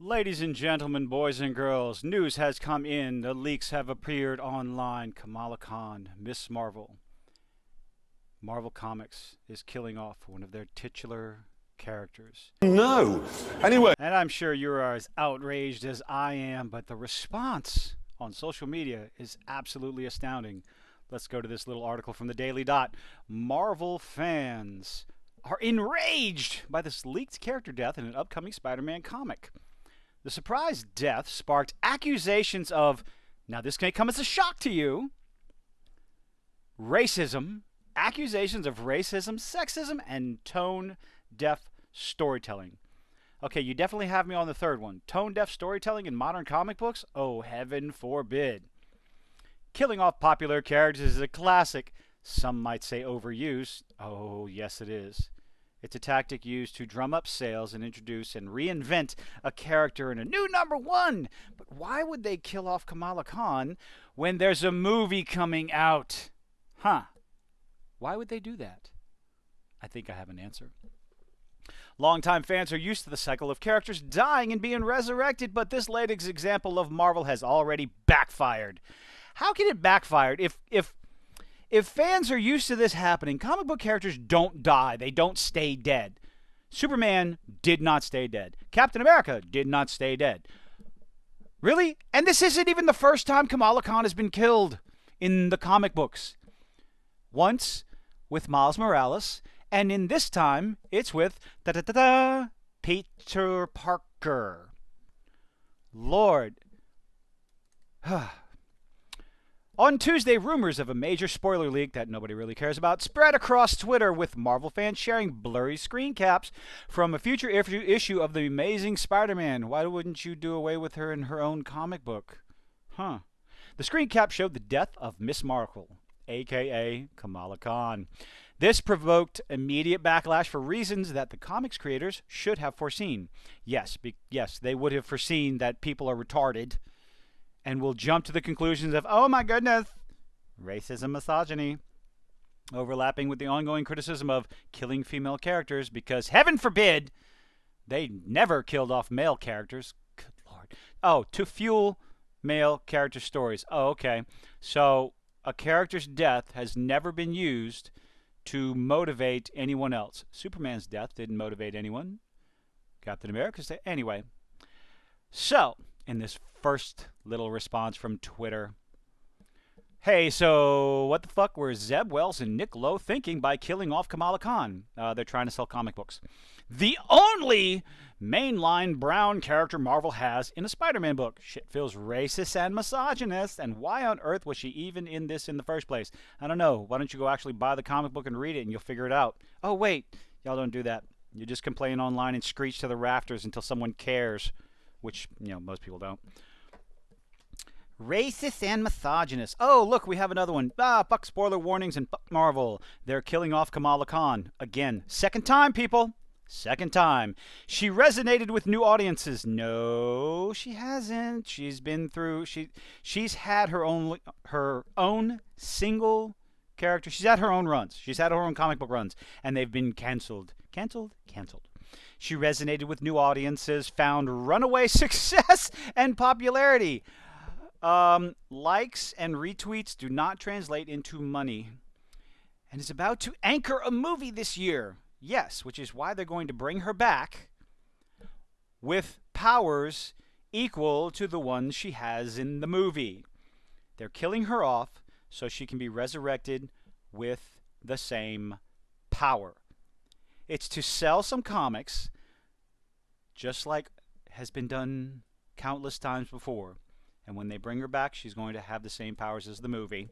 Ladies and gentlemen, boys and girls, news has come in. The leaks have appeared online. Kamala Khan, Miss Marvel. Marvel Comics is killing off one of their titular characters. No. Anyway. And I'm sure you're as outraged as I am, but the response on social media is absolutely astounding. Let's go to this little article from the Daily Dot. Marvel fans are enraged by this leaked character death in an upcoming Spider-Man comic. The surprise death sparked accusations of, now this may come as a shock to you, racism, accusations of racism, sexism, and tone-deaf storytelling. Okay, you definitely have me on the third one. Tone-deaf storytelling in modern comic books? Oh, heaven forbid. Killing off popular characters is a classic. Some might say overused. Oh, yes it is. It's a tactic used to drum up sales and introduce and reinvent a character in a new number one. But why would they kill off Kamala Khan when there's a movie coming out? Huh. Why would they do that? I think I have an answer. Longtime fans are used to the cycle of characters dying and being resurrected, but this latest example of Marvel has already backfired. How can it backfire? If fans are used to this happening, comic book characters don't die. They don't stay dead. Superman did not stay dead. Captain America did not stay dead. Really? And this isn't even the first time Kamala Khan has been killed in the comic books. Once with Miles Morales, and in this time it's with Peter Parker. Lord. On Tuesday, rumors of a major spoiler leak that nobody really cares about spread across Twitter, with Marvel fans sharing blurry screen caps from a future issue of The Amazing Spider-Man. Why wouldn't you do away with her in her own comic book? Huh. The screen cap showed the death of Miss Marvel, a.k.a. Kamala Khan. This provoked immediate backlash for reasons that the comics creators should have foreseen. Yes, they would have foreseen that people are retarded and will jump to the conclusions of, oh my goodness, racism, misogyny, overlapping with the ongoing criticism of killing female characters because, heaven forbid, they never killed off male characters. Good Lord. Oh, to fuel male character stories. Oh, okay. So a character's death has never been used to motivate anyone else. Superman's death didn't motivate anyone. Captain America's death. Anyway. So, in this first little response from Twitter. Hey, so what the fuck were Zeb Wells and Nick Lowe thinking by killing off Kamala Khan? They're trying to sell comic books. The only mainline brown character Marvel has in a Spider-Man book. Shit feels racist and misogynist, and why on earth was she even in this in the first place? I don't know. Why don't you go actually buy the comic book and read it and you'll figure it out? Oh, wait. Y'all don't do that. You just complain online and screech to the rafters until someone cares, which, most people don't. Racist and misogynist. Oh, look, we have another one. Fuck spoiler warnings and fuck Marvel. They're killing off Kamala Khan. Again. Second time, people. Second time. She resonated with new audiences. No, she hasn't. She's been through... She's had her own single character. She's had her own runs. She's had her own comic book runs. And they've been canceled. Canceled? Canceled. She resonated with new audiences, found runaway success and popularity. Likes and retweets do not translate into money, and is about to anchor a movie this year. Yes, which is why they're going to bring her back with powers equal to the ones she has in the movie. They're killing her off so she can be resurrected with the same power. It's to sell some comics, just like has been done countless times before. And when they bring her back, she's going to have the same powers as the movie.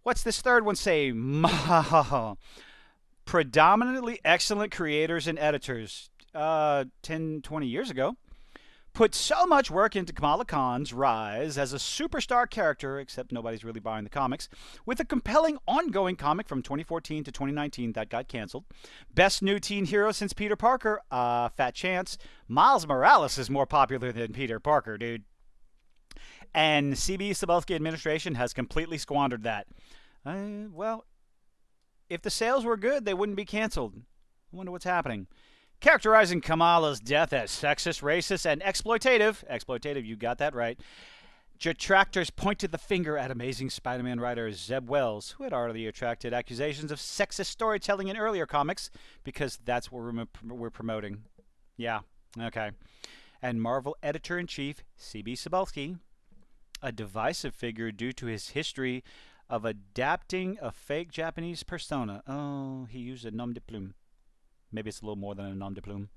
What's this third one say? Predominantly excellent creators and editors 10, 20 years ago put so much work into Kamala Khan's rise as a superstar character, except nobody's really buying the comics, with a compelling ongoing comic from 2014 to 2019 that got canceled. Best new teen hero since Peter Parker, fat chance. Miles Morales is more popular than Peter Parker, dude. And CB Cebulski administration has completely squandered that. Well, if the sales were good, they wouldn't be canceled. I wonder what's happening. characterizing Kamala's death as sexist, racist, and exploitative. Exploitative, you got that right. Detractors pointed the finger at Amazing Spider-Man writer Zeb Wells, who had already attracted accusations of sexist storytelling in earlier comics, because that's what we're promoting. Yeah, okay. And Marvel editor-in-chief C.B. Cebulski, a divisive figure due to his history of adapting a fake Japanese persona. Oh, he used a nom de plume. Maybe it's a little more than a nom de plume.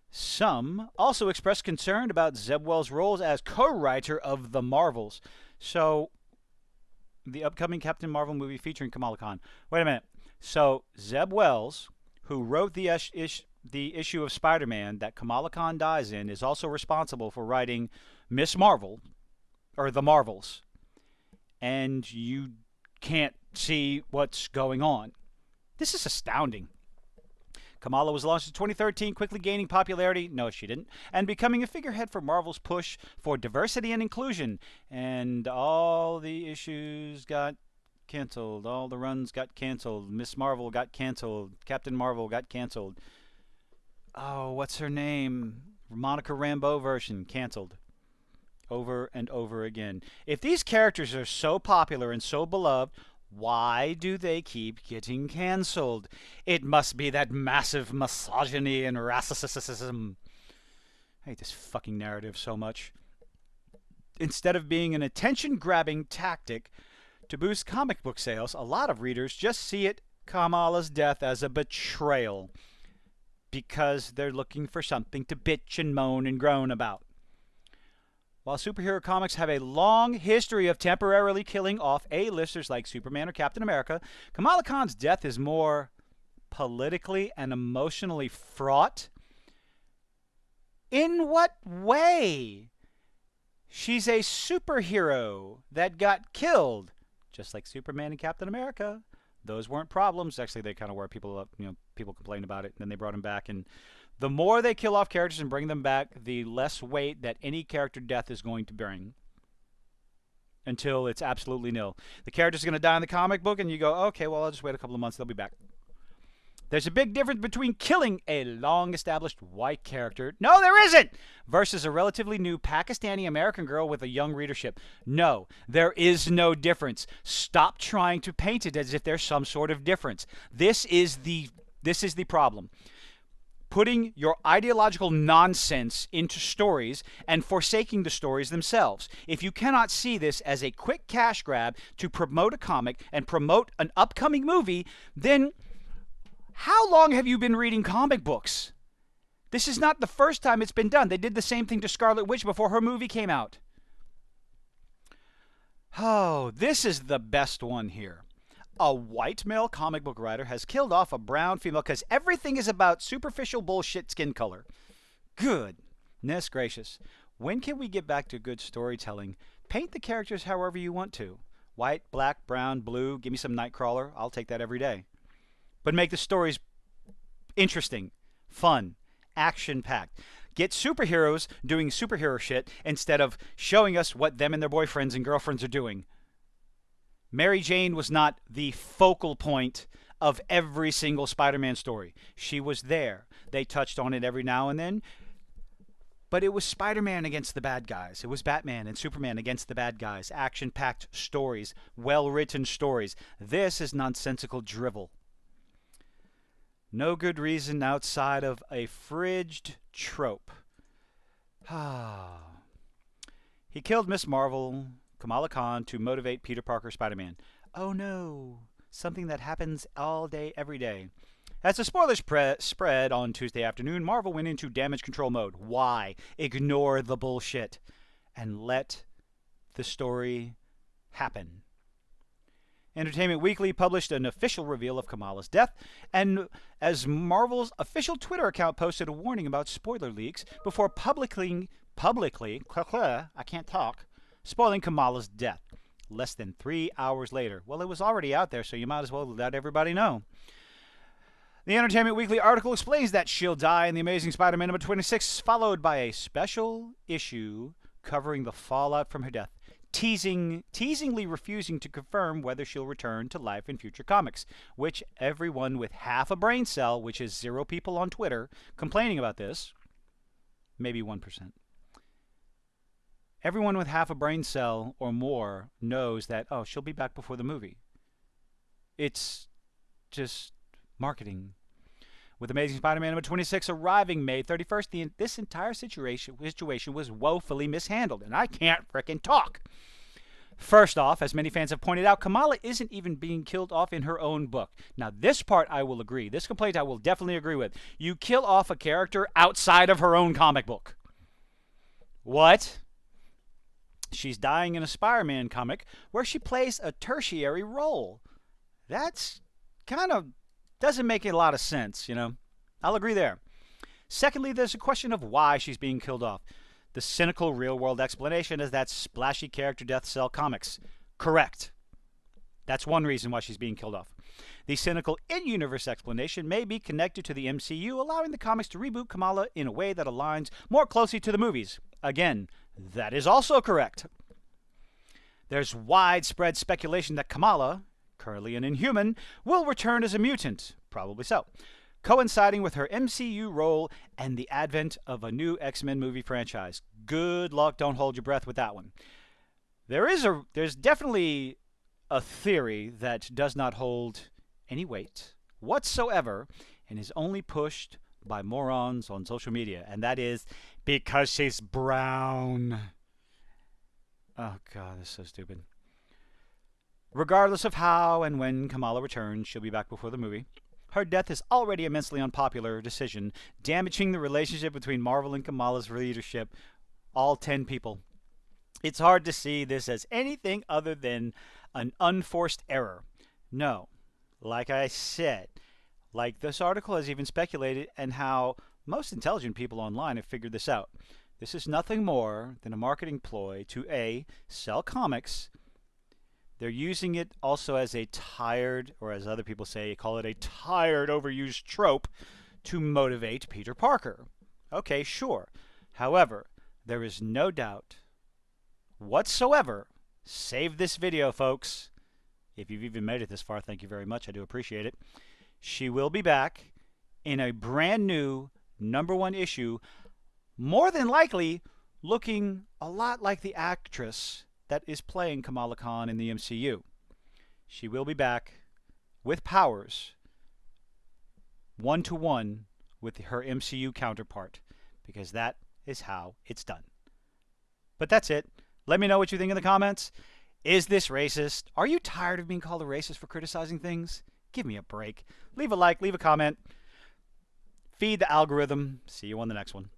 Some also expressed concern about Zeb Wells' roles as co-writer of The Marvels. So, the upcoming Captain Marvel movie featuring Kamala Khan. Wait a minute. So, Zeb Wells, who wrote the issue of Spider-Man that Kamala Khan dies in, is also responsible for writing Miss Marvel, or The Marvels. And you can't see what's going on. This is astounding. Kamala was launched in 2013, quickly gaining popularity. No, she didn't. And becoming a figurehead for Marvel's push for diversity and inclusion. And all the issues got canceled. All the runs got canceled. Miss Marvel got canceled. Captain Marvel got canceled. Oh, what's her name? Monica Rambeau version canceled. Over and over again. If these characters are so popular and so beloved, why do they keep getting canceled? It must be that massive misogyny and racism. I hate this fucking narrative so much. Instead of being an attention-grabbing tactic to boost comic book sales, a lot of readers just see Kamala's death as a betrayal because they're looking for something to bitch and moan and groan about. While superhero comics have a long history of temporarily killing off A-listers like Superman or Captain America, Kamala Khan's death is more politically and emotionally fraught. In what way? She's a superhero that got killed, just like Superman and Captain America. Those weren't problems. Actually, they kind of were. People complained about it, and then they brought him back. And the more they kill off characters and bring them back, the less weight that any character death is going to bring, until it's absolutely nil. The character's going to die in the comic book, and you go, okay, well, I'll just wait a couple of months. They'll be back. There's a big difference between killing a long-established white character, no, there isn't, versus a relatively new Pakistani-American girl with a young readership. No, there is no difference. Stop trying to paint it as if there's some sort of difference. This is the problem. Putting your ideological nonsense into stories and forsaking the stories themselves. If you cannot see this as a quick cash grab to promote a comic and promote an upcoming movie, then how long have you been reading comic books? This is not the first time it's been done. They did the same thing to Scarlet Witch before her movie came out. Oh, this is the best one here. A white male comic book writer has killed off a brown female because everything is about superficial bullshit skin color. Goodness gracious. When can we get back to good storytelling? Paint the characters however you want to. White, black, brown, blue. Give me some Nightcrawler. I'll take that every day. But make the stories interesting, fun, action-packed. Get superheroes doing superhero shit instead of showing us what them and their boyfriends and girlfriends are doing. Mary Jane was not the focal point of every single Spider-Man story. She was there. They touched on it every now and then. But it was Spider-Man against the bad guys. It was Batman and Superman against the bad guys. Action-packed stories. Well-written stories. This is nonsensical drivel. No good reason outside of a fridged trope. He killed Miss Marvel, Kamala Khan, to motivate Peter Parker Spider-Man. Oh no, something that happens all day, every day. As the spoilers spread on Tuesday afternoon, Marvel went into damage control mode. Why? Ignore the bullshit and let the story happen. Entertainment Weekly published an official reveal of Kamala's death, and as Marvel's official Twitter account posted a warning about spoiler leaks before publicly, I can't talk, spoiling Kamala's death. Less than 3 hours later. Well, it was already out there, so you might as well let everybody know. The Entertainment Weekly article explains that she'll die in The Amazing Spider-Man number 26, followed by a special issue covering the fallout from her death. teasingly refusing to confirm whether she'll return to life in future comics, which everyone with half a brain cell, which is 0 people on Twitter complaining about this, maybe 1%. Everyone with half a brain cell or more knows that, oh, she'll be back before the movie. It's just marketing. With Amazing Spider-Man number 26 arriving May 31st, this entire situation was woefully mishandled, and I can't frickin' talk. First off, as many fans have pointed out, Kamala isn't even being killed off in her own book. Now, this part I will agree. This complaint I will definitely agree with. You kill off a character outside of her own comic book. What? She's dying in a Spider-Man comic where she plays a tertiary role. That's kind of doesn't make a lot of sense, you know. I'll agree there. Secondly, there's a question of why she's being killed off. The cynical real-world explanation is that splashy character deaths sell comics. Correct. That's one reason why she's being killed off. The cynical in-universe explanation may be connected to the MCU, allowing the comics to reboot Kamala in a way that aligns more closely to the movies. Again, that is also correct. There's widespread speculation that Kamala, currently an Inhuman, will return as a mutant. Probably so. Coinciding with her MCU role and the advent of a new X-Men movie franchise. Good luck, don't hold your breath with that one. There's definitely a theory that does not hold any weight whatsoever and is only pushed by morons on social media, and that is because she's brown. Oh god, this is so stupid. Regardless of how and when Kamala returns, she'll be back before the movie. Her death is already a immensely unpopular decision, damaging the relationship between Marvel and Kamala's leadership, all 10 people. It's hard to see this as anything other than an unforced error. No, like I said, like this article has even speculated, and how most intelligent people online have figured this out. This is nothing more than a marketing ploy to A, sell comics. They're using it also as a tired, or as other people say, call it a tired, overused trope to motivate Peter Parker. Okay, sure. However, there is no doubt whatsoever. Save this video, folks. If you've even made it this far, thank you very much. I do appreciate it. She will be back in a brand new #1 issue, more than likely looking a lot like the actress that is playing Kamala Khan in the MCU. She will be back with powers 1-to-1 with her MCU counterpart, because that is how it's done. But that's it. Let me know what you think in the comments. Is this racist? Are you tired of being called a racist for criticizing things? Give me a break. Leave a like, leave a comment. Feed the algorithm. See you on the next one.